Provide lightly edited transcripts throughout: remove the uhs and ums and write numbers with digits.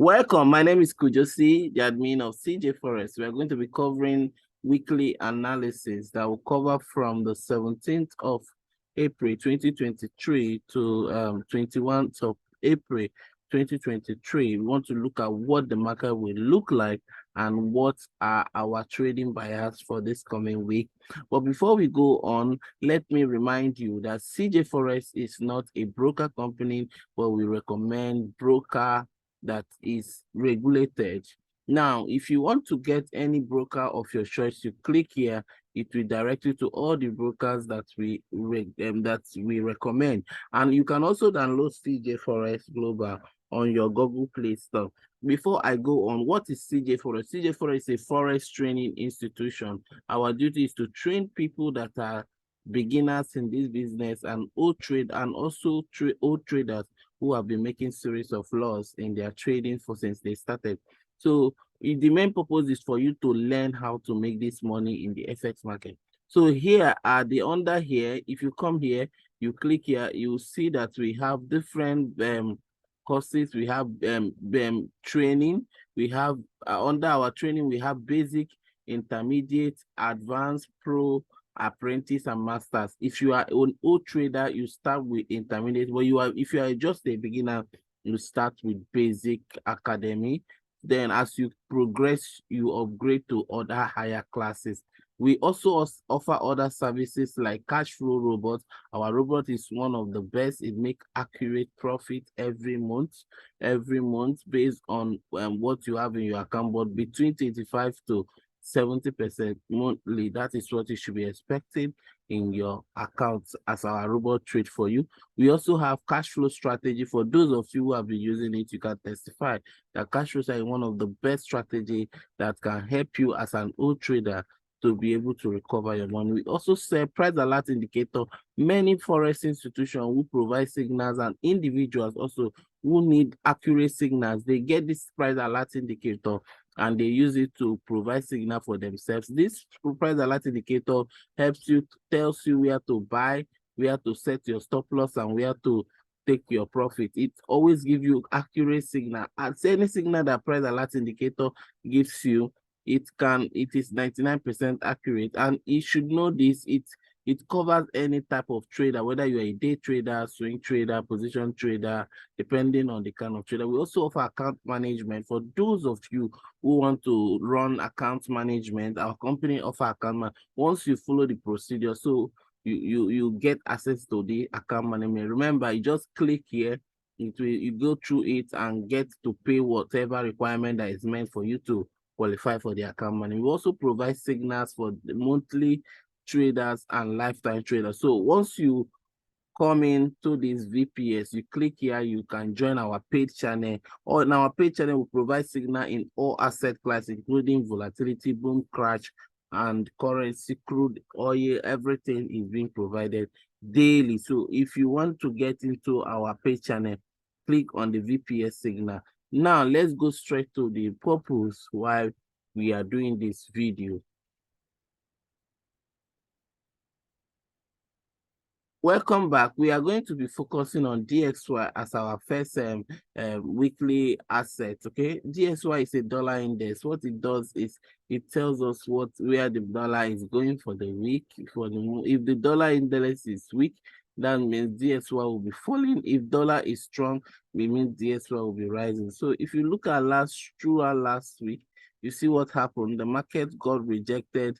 Welcome. My name is Kujosi, the admin of CJ Forex. We are going to be covering weekly analysis that will cover from the 17th of April 2023 to 21st of April 2023. We want to look at what the market will look like and what are our trading bias for this coming week. But before we go on, let me remind you that CJ Forex is not a broker company, but we recommend broker that is regulated. Now, if you want to get any broker of your choice, you click here. It will direct you to all the brokers that we recommend. And you can also download CJ Forex Global on your Google Play Store. Before I go on, what is CJ Forex? CJ Forex is a forex training institution. Our duty is to train people that are beginners in this business and old trade, and also old traders who have been making series of loss in their trading since they started. So the main purpose is for you to learn how to make this money in the FX market. So here at the under here, if you come here, you click here, you see that we have different courses. We have training. We have under our training, we have basic, intermediate, advanced, pro, apprentice, and masters. If you are an old trader, you start with intermediate. But if you are just a beginner, you start with basic academy. Then as you progress, you upgrade to other higher classes. We also offer other services like cash flow robot. Our robot is one of the best. It makes accurate profit every month based on what you have in your account, but between 25 to 70% monthly. That is what you should be expecting in your accounts as our robot trade for you. We also have cash flow strategy. For those of you who have been using it, you can testify that cash flow is one of the best strategy that can help you as an old trader to be able to recover your money. We also sell price alert indicator. Many forex institutions who provide signals and individuals also who need accurate signals, they get this price alert indicator and they use it to provide signal for themselves. This price alert indicator helps you, tells you where to buy, where to set your stop loss, and where to take your profit. It always gives you accurate signal. As any signal that price alert indicator gives you, it is 99% accurate, and you should know this. It covers any type of trader, whether you're a day trader, swing trader, position trader, depending on the kind of trader. We also offer account management for those of you who want to run account management. Our company offer account management. Once you follow the procedure, so you get access to the account management. Remember, you just click here. You go through it and get to pay whatever requirement that is meant for you to qualify for the account management. We also provide signals for the monthly traders and lifetime traders. So once you come into this VPS, you click here, you can join our paid channel. Or in our paid channel, we provide signal in all asset classes, including volatility, boom, crash, and currency, crude, oil. Everything is being provided daily. So if you want to get into our paid channel, click on the VPS signal. Now let's go straight to the purpose why we are doing this video. Welcome back. We are going to be focusing on DXY as our first weekly asset. Okay, DXY is a dollar index. What it does is it tells us where the dollar is going for the week. If the dollar index is weak, that means DXY will be falling. If dollar is strong, it means DXY will be rising. So if you look at throughout last week, you see what happened. The market got rejected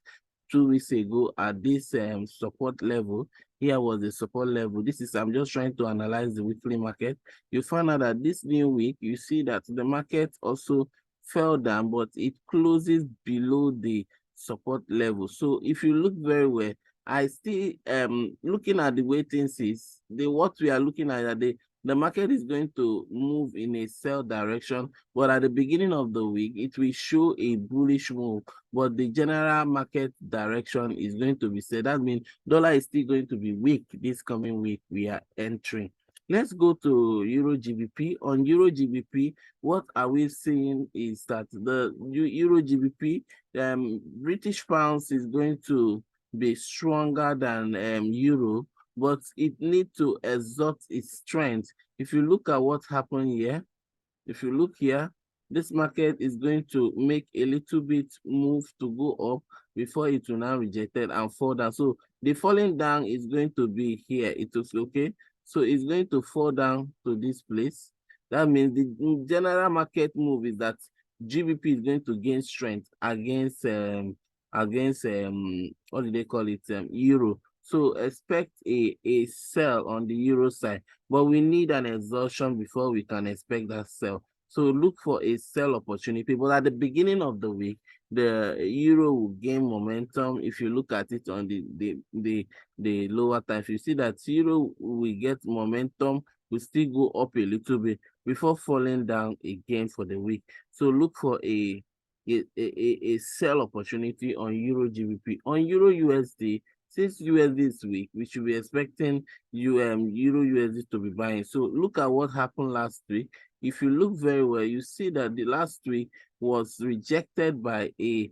2 weeks ago at this support level. Here was the support level. I'm just trying to analyze the weekly market. You find out that this new week, you see that the market also fell down, but it closes below the support level. So if you look very well, I still looking at the way things is, what we are looking at the market is going to move in a sell direction, but at the beginning of the week, it will show a bullish move, but the general market direction is going to be said. That means dollar is still going to be weak this coming week we are entering. Let's go to Euro GBP. On Euro GBP, what are we seeing is that the Euro GBP, British pounds is going to be stronger than Euro, but it needs to exert its strength. If you look at what happened here, if you look here, this market is going to make a little bit move to go up before it will now reject it and fall down. So the falling down is going to be here. It looks okay. So it's going to fall down to this place. That means the general market move is that GBP is going to gain strength against what do they call it, euro. So expect a sell on the euro side, but we need an exhaustion before we can expect that sell. So look for a sell opportunity. But at the beginning of the week, the euro will gain momentum. If you look at it on the lower time, you see that euro will get momentum, will still go up a little bit before falling down again for the week. So look for a sell opportunity on euro GBP. On euro USD, since USD is weak, we should be expecting euro USD to be buying. So look at what happened last week. If you look very well, you see that the last week was rejected by a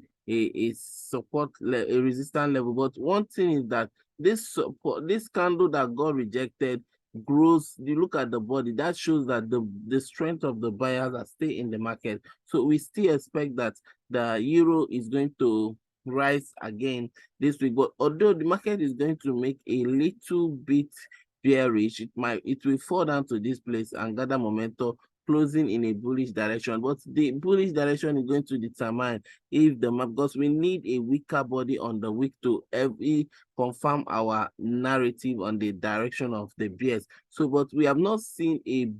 support a resistance level. But one thing is that this candle that got rejected grows. You look at the body, that shows that the strength of the buyers are still in the market. So we still expect that the euro is going to rise again this week. But although the market is going to make a little bit bearish, it will fall down to this place and gather momentum, closing in a bullish direction. But the bullish direction is going to determine if because we need a weaker body on the week to confirm our narrative on the direction of the bears. So, but we have not seen a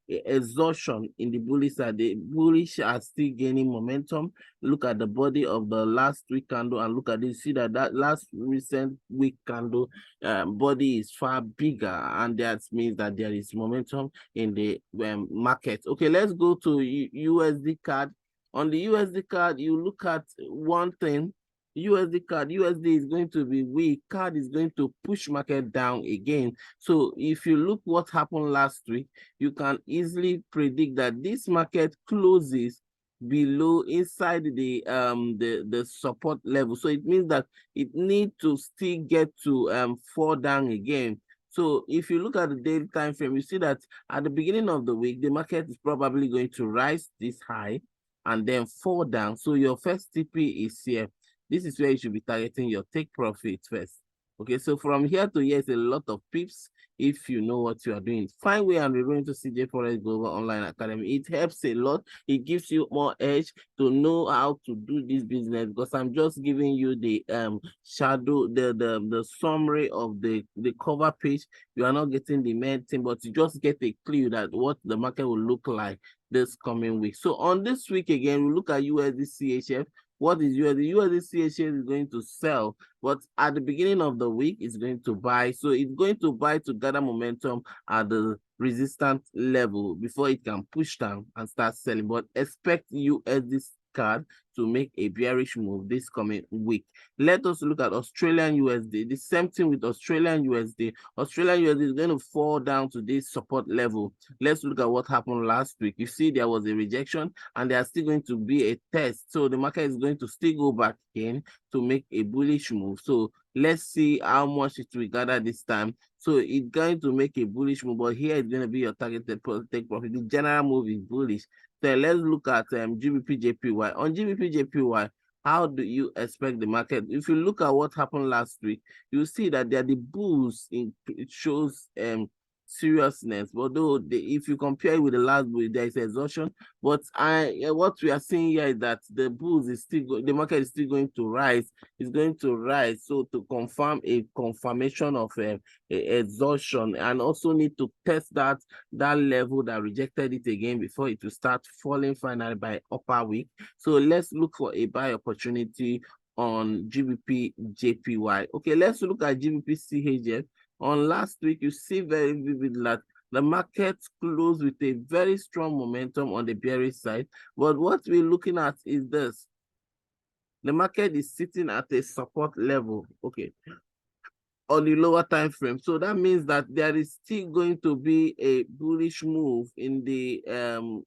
exhaustion in the bullish side. The bullish are still gaining momentum. Look at the body of the last week candle and look at this. See that last recent week candle body is far bigger, and that means that there is momentum in the market. Okay, let's go to USD card. On the USD card, you look at one thing. USD is going to be weak. CAD is going to push market down again. So if you look what happened last week, you can easily predict that this market closes below inside the support level. So it means that it needs to still get to fall down again. So if you look at the daily time frame, you see that at the beginning of the week, the market is probably going to rise this high and then fall down. So your first TP is here. This is where you should be targeting your take profit first. Okay, so from here to here is a lot of pips if you know what you are doing. Find way and enroll into CJ Forex Global Online Academy. It helps a lot. It gives you more edge to know how to do this business, because I'm just giving you the shadow, the summary of the cover page. You are not getting the main thing, but you just get a clue that what the market will look like this coming week. So on this week again, we look at USD CHF. What is USD? USD CHF is going to sell, but at the beginning of the week, it's going to buy. So it's going to buy to gather momentum at the resistance level before it can push down and start selling. But expect USD card to make a bearish move this coming week. Let us look at Australian USD. The same thing with Australian USD. Australian USD is going to fall down to this support level. Let's look at what happened last week. You see there was a rejection and there are still going to be a test. So the market is going to still go back again to make a bullish move. So let's see how much it will gather this time. So it's going to make a bullish move, but here it's going to be your targeted take profit. The general move is bullish. So let's look at GBP JPY. On GBP JPY, how do you expect the market? If you look at what happened last week, you see that there are the bulls. It shows seriousness, but though if you compare it with the last bull, there is exhaustion. But what we are seeing here is that the bulls is still the market is still going to rise. It's going to rise. So to confirm a confirmation of exhaustion, and also need to test that level that rejected it again before it will start falling finally by upper week. So let's look for a buy opportunity on GBP JPY. Okay, let's look at GBP CHF. On last week, you see very vivid that the market closed with a very strong momentum on the bearish side. But what we're looking at is this. The market is sitting at a support level, okay, on the lower time frame. So that means that there is still going to be a bullish move in the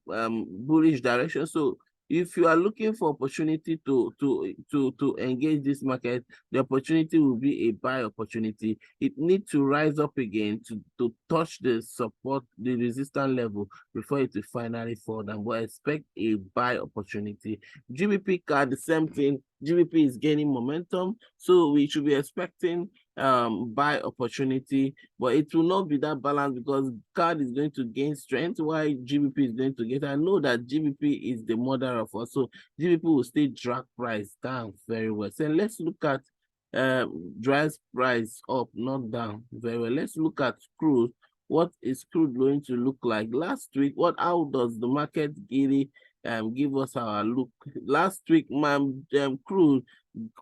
bullish direction. So if you are looking for opportunity to engage this market, the opportunity will be a buy opportunity. It needs to rise up again to touch the support, the resistance level before it will finally fall down. But expect a buy opportunity. GBP card, the same thing. GBP is gaining momentum, so we should be expecting buy opportunity, but it will not be that balanced because card is going to gain strength while GBP is going to get. I know that GBP is the mother of us, so GBP will still drag price down very well. So let's look at drives price up, not down very well. Let's look at crude. What is crude going to look like? Last week, how does the market give us our look? Last week, crude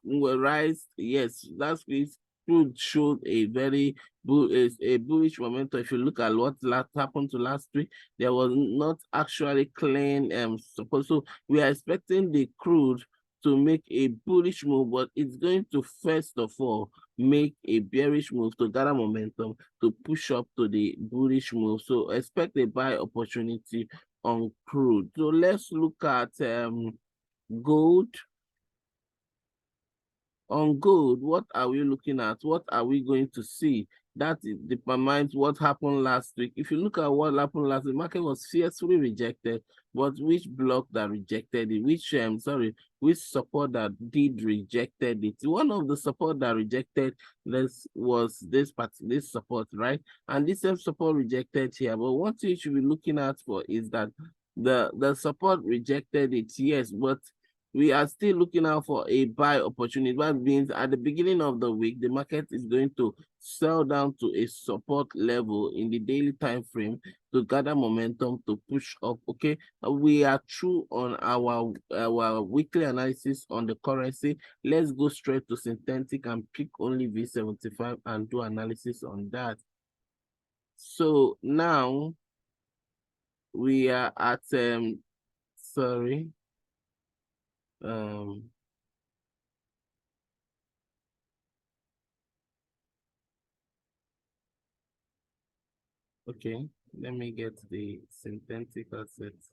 will rise. Yes, last week crude showed a very bullish momentum. If you look at what happened to last week, there was not actually clean support. So we are expecting the crude to make a bullish move, but it's going to first of all make a bearish move to gather momentum to push up to the bullish move. So expect a buy opportunity on crude. So let's look at gold. On gold, what are we looking at? What are we going to see? That determines what happened last week. If you look at what happened last week, the market was fiercely rejected, but which block that rejected it? Which support that did rejected it? One of the support that rejected this was this support, right? And this same support rejected here. But what you should be looking at for is that the support rejected it, yes, but we are still looking out for a buy opportunity. That means at the beginning of the week, the market is going to sell down to a support level in the daily time frame to gather momentum to push up. Okay, we are through on our weekly analysis on the currency. Let's go straight to synthetic and pick only V75 and do analysis on that. So now we are at sorry. Okay, let me get the synthetic assets.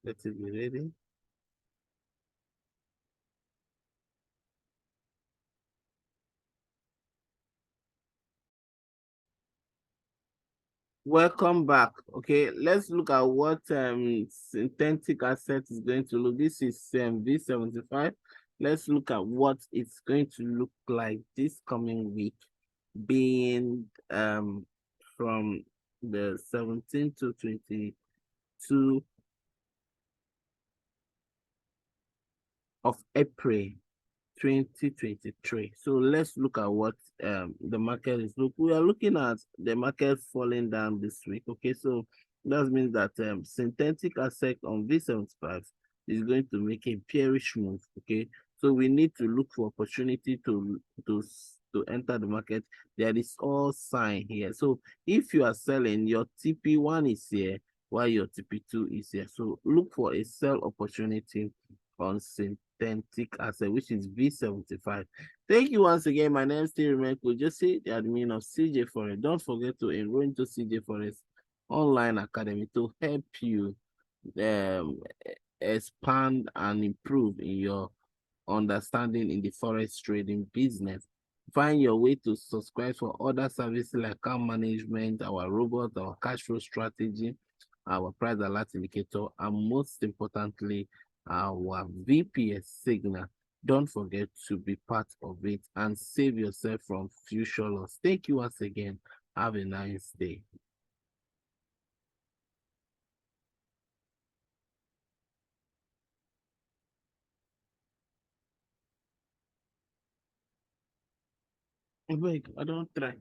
Let it be ready. Welcome back. Okay, let's look at what synthetic asset is going to look. This is V75. Let's look at what it's going to look like this coming week, being from the 17th to 22 of April 2023. So let's look at what the market is. Look, we are looking at the market falling down this week. Okay, so that means that synthetic asset on V75 is going to make a bearish move. Okay, so we need to look for opportunity to enter the market. There is all sign here. So if you are selling, your TP1 is here while your TP2 is here. So look for a sell opportunity on synthetic asset, which is V75. Thank you once again. My name is Steve Remeko, just the admin of CJ Forex. Don't forget to enroll into CJ Forex Online Academy to help you expand and improve in your understanding in the forex trading business. Find your way to subscribe for other services like account management, our robot, our cash flow strategy, our price alert indicator, and most importantly, our VPS signal. Don't forget to be part of it and save yourself from future loss. Thank you once again. Have a nice day. Wait, I don't try.